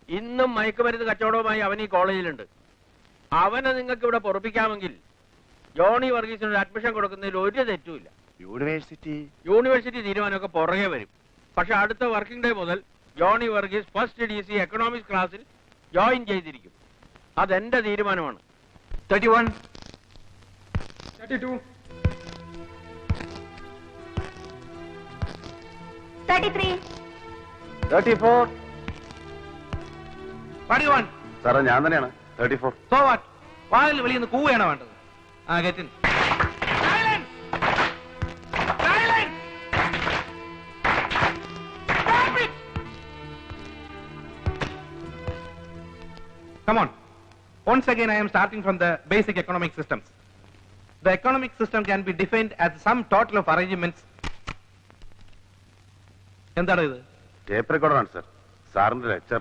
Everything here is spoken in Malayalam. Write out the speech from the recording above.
ഇന്നും മയക്കുമരുന്ന് കച്ചവടവുമായി അവൻ ഈ കോളേജിലുണ്ട്. അവനെ നിങ്ങൾക്ക് ഇവിടെ പൊറപ്പിക്കാമെങ്കിൽ ജോണി വർഗീസിനൊരു അഡ്മിഷൻ കൊടുക്കുന്നതിൽ ഒരു തെറ്റുമില്ല. യൂണിവേഴ്സിറ്റി തീരുമാനമൊക്കെ പുറകെ വരും. പക്ഷെ അടുത്ത വർക്കിംഗ് ഡേ മുതൽ Johnny Varghese first DC economics ക്ലാസ്സിൽ ജോയിൻ ചെയ്തിരിക്കും. അതെന്റെ തീരുമാനമാണ്. 31 32 33 34 41 സാറേ ഞാൻ തന്നെയാണ് 34. So what? വാതിൽ വെളിയിൽ നിന്ന് കൂവുകയാണോ വേണ്ടത്? ആ get in. Silent silent stop it. Come on. Once again, I am starting from the basic economic systems. The economic system can be defined as some total of arrangements. എന്താണ് ഇത്? ടേപ്പ് റെക്കോർഡറാണ് സർ, സാറിന്റെ ലെക്ചർ.